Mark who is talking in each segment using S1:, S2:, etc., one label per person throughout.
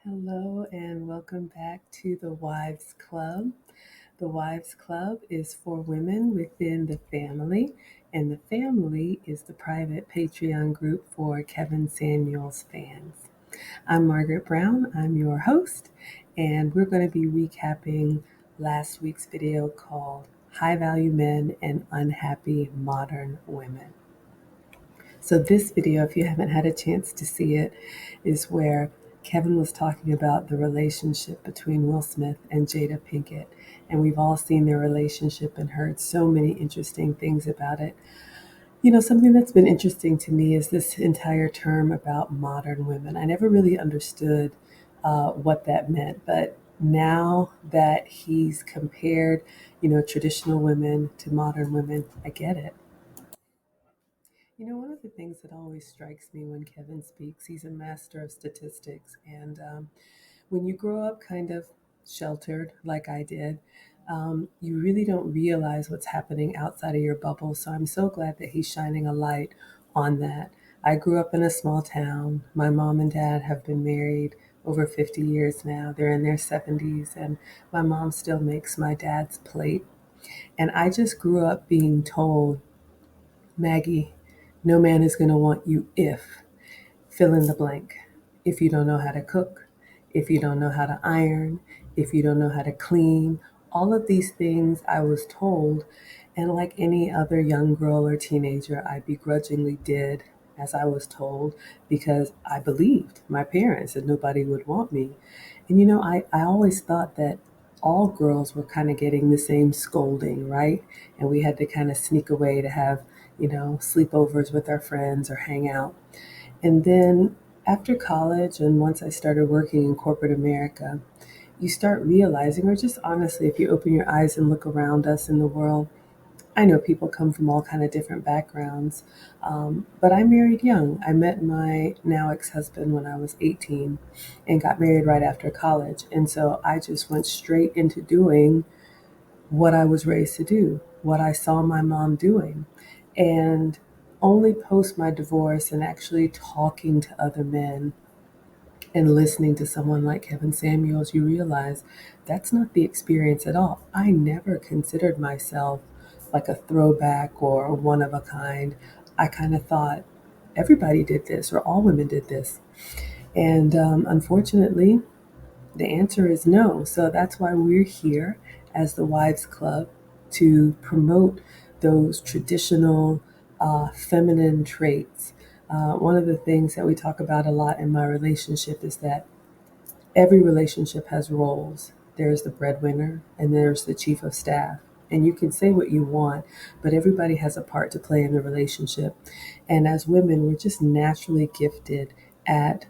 S1: Hello, and welcome back to the Wives Club. The Wives Club is for women within the family, and the family is the private Patreon group for Kevin Samuels fans. I'm Margaret Brown, I'm your host, and we're going to be recapping last week's video called High Value Men and Unhappy Modern Women. So, this video, if you haven't had a chance to see it, is where Kevin was talking about the relationship between Will Smith and Jada Pinkett. And we've all seen their relationship and heard so many interesting things about it. Something that's been interesting to me is this entire term about modern women. I never really understood what that meant, but now that he's compared, traditional women to modern women, I get it. One of the things that always strikes me when Kevin speaks, he's a master of statistics. And when you grow up kind of sheltered, like I did, you really don't realize what's happening outside of your bubble. So I'm so glad that he's shining a light on that. I grew up in a small town. My mom and dad have been married over 50 years now. They're in their 70s, and my mom still makes my dad's plate. And I just grew up being told, Maggie, no man is going to want you if fill in the blank. If you don't know how to cook, if you don't know how to iron, if you don't know how to clean, all of these things I was told. And like any other young girl or teenager, I begrudgingly did as I was told because I believed my parents that nobody would want me. And I always thought that all girls were kind of getting the same scolding, right? And we had to kind of sneak away to have, sleepovers with our friends or hang out. And then after college, and once I started working in corporate America, you start realizing, or just honestly, if you open your eyes and look around us in the world, I know people come from all kind of different backgrounds, but I married young. I met my now ex-husband when I was 18 and got married right after college. And so I just went straight into doing what I was raised to do, what I saw my mom doing. And only post my divorce and actually talking to other men and listening to someone like Kevin Samuels, you realize that's not the experience at all. I never considered myself like a throwback or a one of a kind. I kind of thought everybody did this or all women did this. And unfortunately, the answer is no. So that's why we're here as the Wives Club to promote those traditional feminine traits. One of the things that we talk about a lot in my relationship is that every relationship has roles. There's the breadwinner and there's the chief of staff. And you can say what you want, but everybody has a part to play in the relationship. And as women, we're just naturally gifted at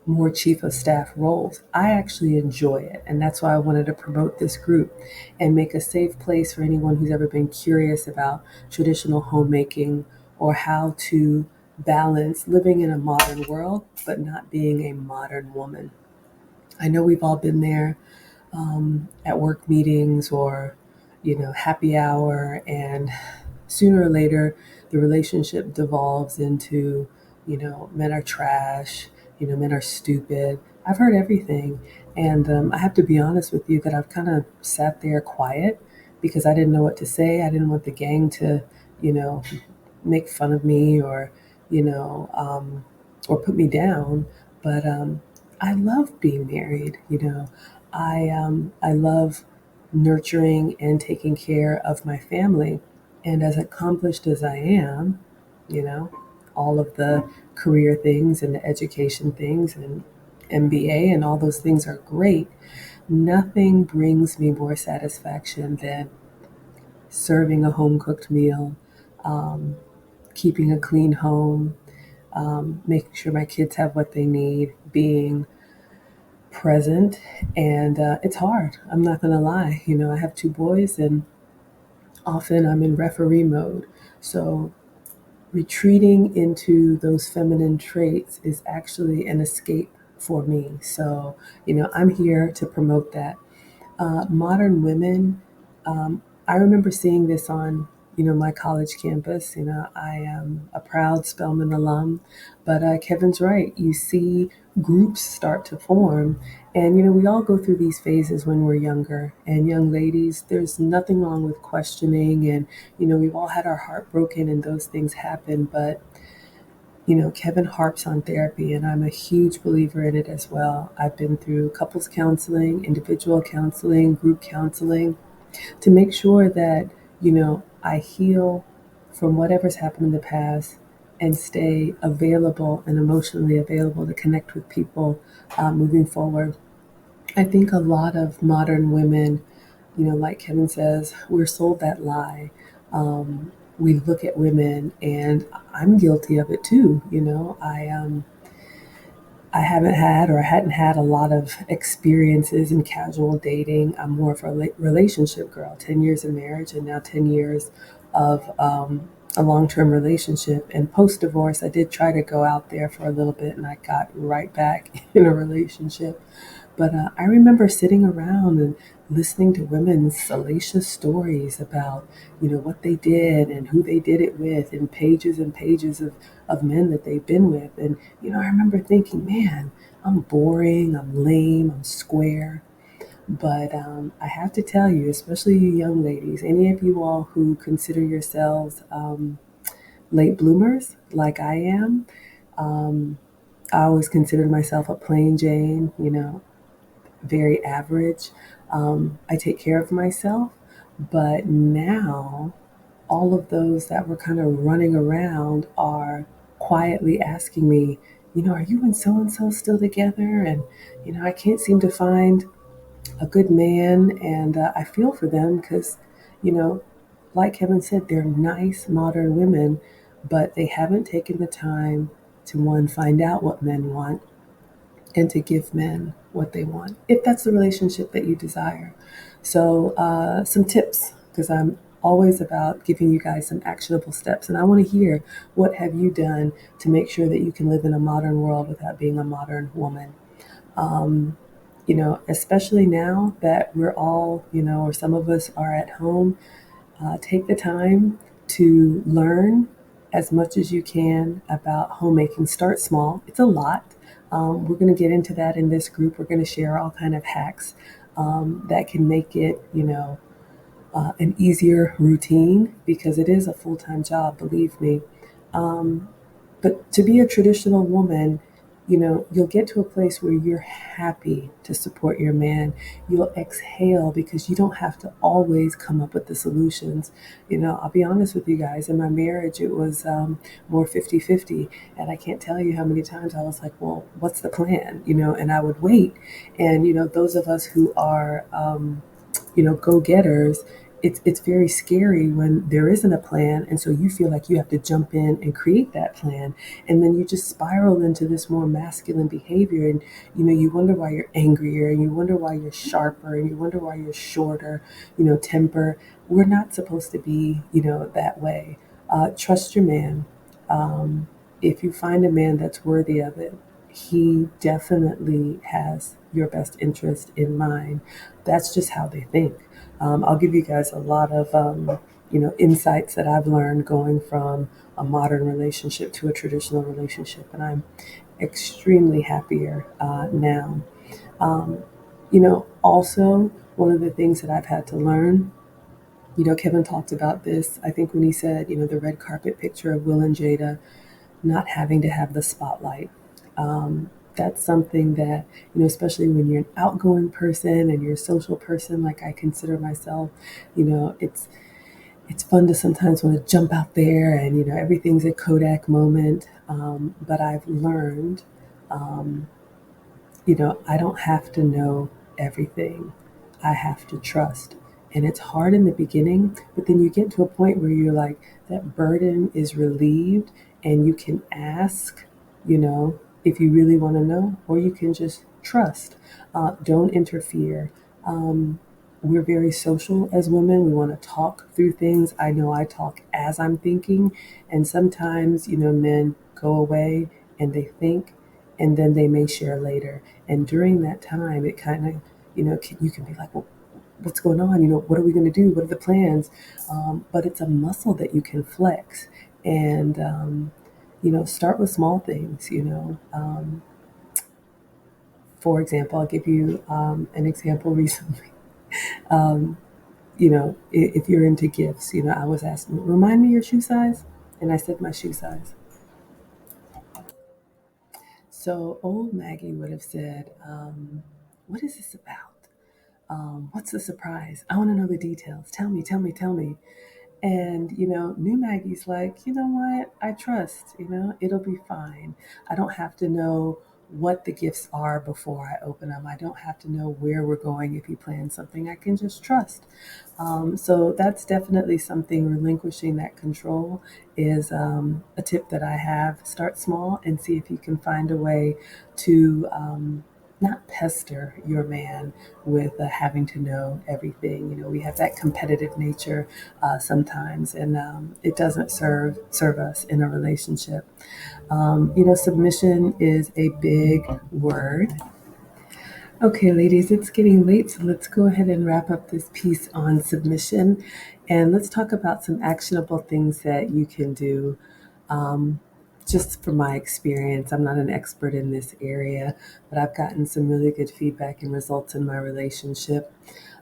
S1: more chief of staff roles. I actually enjoy it. And that's why I wanted to promote this group and make a safe place for anyone who's ever been curious about traditional homemaking or how to balance living in a modern world, but not being a modern woman. I know we've all been there at work meetings or, happy hour, and sooner or later, the relationship devolves into, men are trash, men are stupid. I've heard everything. And I have to be honest with you that I've kind of sat there quiet because I didn't know what to say. I didn't want the gang to, you know, make fun of me you know, um, or put me down. But I love being married. I love nurturing and taking care of my family. And as accomplished as I am, you know, all of the career things and the education things and MBA and all those things are great. Nothing brings me more satisfaction than serving a home cooked meal, um, keeping a clean home, making sure my kids have what they need, being present. And it's hard. I'm not going to lie. I have two boys, and often I'm in referee mode. So retreating into those feminine traits is actually an escape for me. So, I'm here to promote that. Modern women, I remember seeing this on my college campus. I am a proud Spelman alum, but Kevin's right. You see groups start to form, and we all go through these phases when we're younger. And young ladies, there's nothing wrong with questioning, and we've all had our heart broken, and those things happen. But Kevin harps on therapy, and I'm a huge believer in it as well. I've been through couples counseling, individual counseling, group counseling to make sure that, I heal from whatever's happened in the past and stay available and emotionally available to connect with people moving forward. I think a lot of modern women, like Kevin says, we're sold that lie. We look at women, and I'm guilty of it too. I haven't had or I hadn't had a lot of experiences in casual dating. I'm more of a relationship girl, 10 years of marriage and now 10 years of a long term relationship. And post divorce, I did try to go out there for a little bit and I got right back in a relationship. But I remember sitting around and listening to women's salacious stories about, what they did and who they did it with, and pages of men that they've been with. And, I remember thinking, man, I'm boring, I'm lame, I'm square. But I have to tell you, especially you young ladies, any of you all who consider yourselves late bloomers like I am, um, I always considered myself a plain Jane, very average. I take care of myself, but now all of those that were kind of running around are quietly asking me, are you and so still together? And, I can't seem to find a good man. And I feel for them because, you know, like Kevin said, they're nice, modern women, but they haven't taken the time to one, find out what men want and to give men what they want, if that's the relationship that you desire. So, some tips, because I'm always about giving you guys some actionable steps, and I want to hear what have you done to make sure that you can live in a modern world without being a modern woman. Um, especially now that we're all, or some of us are at home, take the time to learn as much as you can about homemaking. Start small. It's a lot. We're going to get into that in this group. We're going to share all kind of hacks that can make it, an easier routine because it is a full-time job, believe me. Um, but to be a traditional woman, you'll get to a place where you're happy to support your man. You'll exhale because you don't have to always come up with the solutions. I'll be honest with you guys, in my marriage, it was more 50-50. And I can't tell you how many times I was like, well, what's the plan? And I would wait. And, those of us who are, go-getters, it's very scary when there isn't a plan, and so you feel like you have to jump in and create that plan, and then you just spiral into this more masculine behavior, and you wonder why you're angrier, and you wonder why you're sharper, and you wonder why you're shorter, temper. We're not supposed to be, that way. Trust your man. um, if you find a man that's worthy of it, he definitely has your best interest in mind. That's just how they think. I'll give you guys a lot of insights that I've learned going from a modern relationship to a traditional relationship, and I'm extremely happier now. Um, also one of the things that I've had to learn. Kevin talked about this, I think, when he said, the red carpet picture of Will and Jada not having to have the spotlight. That's something that, especially when you're an outgoing person and you're a social person, like I consider myself, it's fun to sometimes want to jump out there and, everything's a Kodak moment. But I've learned, um, I don't have to know everything. I have to trust. And it's hard in the beginning, but then you get to a point where you're like, that burden is relieved and you can ask, if you really want to know, or you can just trust. Don't interfere. Um, we're very social as women. We want to talk through things. I know I talk as I'm thinking, and sometimes, men go away and they think, and then they may share later. And during that time, it kind of, you can be like, well, what's going on? What are we going to do? What are the plans? But it's a muscle that you can flex. And, start with small things. For example, I'll give you an example recently. Um, if you're into gifts, I was asking, remind me your shoe size. And I said my shoe size. So old Maggie would have said, what is this about? What's the surprise? I want to know the details. Tell me, tell me, tell me. And, new Maggie's like, you know what? I trust, it'll be fine. I don't have to know what the gifts are before I open them. I don't have to know where we're going if he plans something. I can just trust. So that's definitely something. Relinquishing that control is a tip that I have. Start small and see if you can find a way to not pester your man with having to know everything. We have that competitive nature sometimes, and it doesn't serve us in a relationship. Submission is a big word. Okay, ladies, it's getting late, so let's go ahead and wrap up this piece on submission, and let's talk about some actionable things that you can do. Um, just from my experience, I'm not an expert in this area, but I've gotten some really good feedback and results in my relationship.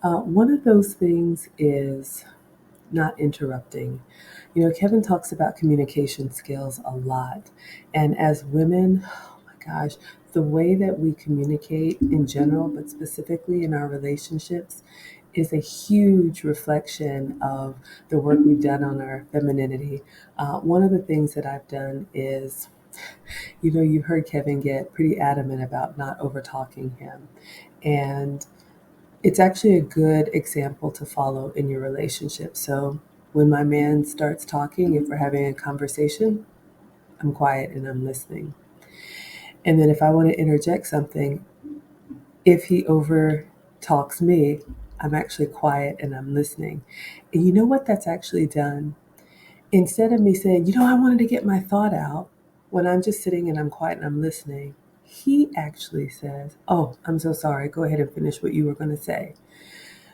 S1: One of those things is not interrupting. Kevin talks about communication skills a lot. And as women, oh my gosh, the way that we communicate in general, but specifically in our relationships, is a huge reflection of the work we've done on our femininity. One of the things that I've done is, you've heard Kevin get pretty adamant about not over talking him. And it's actually a good example to follow in your relationship. So when my man starts talking, if we're having a conversation, I'm quiet and I'm listening. And then if I want to interject something, if he over talks me, I'm actually quiet and I'm listening. And you know what that's actually done? Instead of me saying, I wanted to get my thought out, when I'm just sitting and I'm quiet and I'm listening, he actually says, oh, I'm so sorry. Go ahead and finish what you were going to say.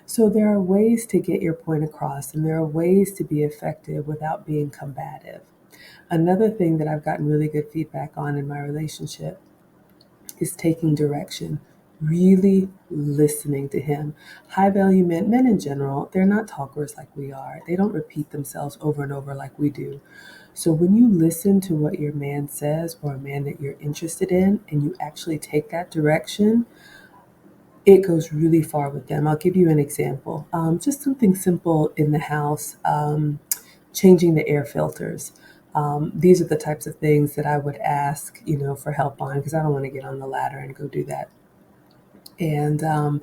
S1: So there are ways to get your point across, and there are ways to be effective without being combative. Another thing that I've gotten really good feedback on in my relationship is taking direction, really listening to him. High value men in general, they're not talkers like we are. They don't repeat themselves over and over like we do. So when you listen to what your man says, or a man that you're interested in, and you actually take that direction, it goes really far with them. I'll give you an example. Just something simple in the house, changing the air filters. These are the types of things that I would ask, for help on, because I don't want to get on the ladder and go do that. And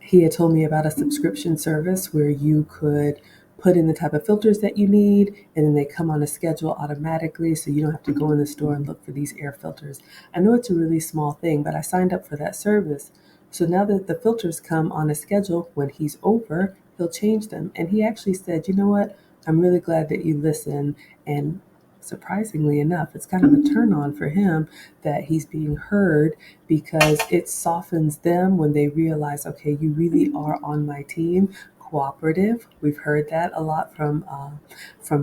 S1: he had told me about a subscription service where you could put in the type of filters that you need, and then they come on a schedule automatically, so you don't have to go in the store and look for these air filters. I know it's a really small thing, but I signed up for that service. So now that the filters come on a schedule, when he's over, he'll change them. And he actually said, you know what? I'm really glad that you listen. And surprisingly enough, it's kind of a turn on for him that he's being heard, because it softens them when they realize, okay, you really are on my team. Cooperative. We've heard that a lot from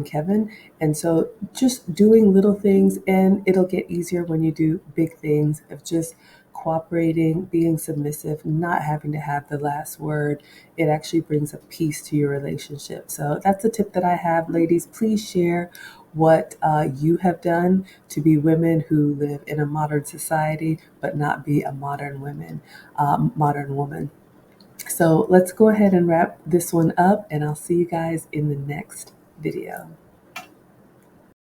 S1: Kevin. And so just doing little things, and it'll get easier when you do big things of just cooperating, being submissive, not having to have the last word. It actually brings a peace to your relationship. So that's a tip that I have. Ladies, please share what you have done to be women who live in a modern society, but not be a modern woman. So let's go ahead and wrap this one up, and I'll see you guys in the next video.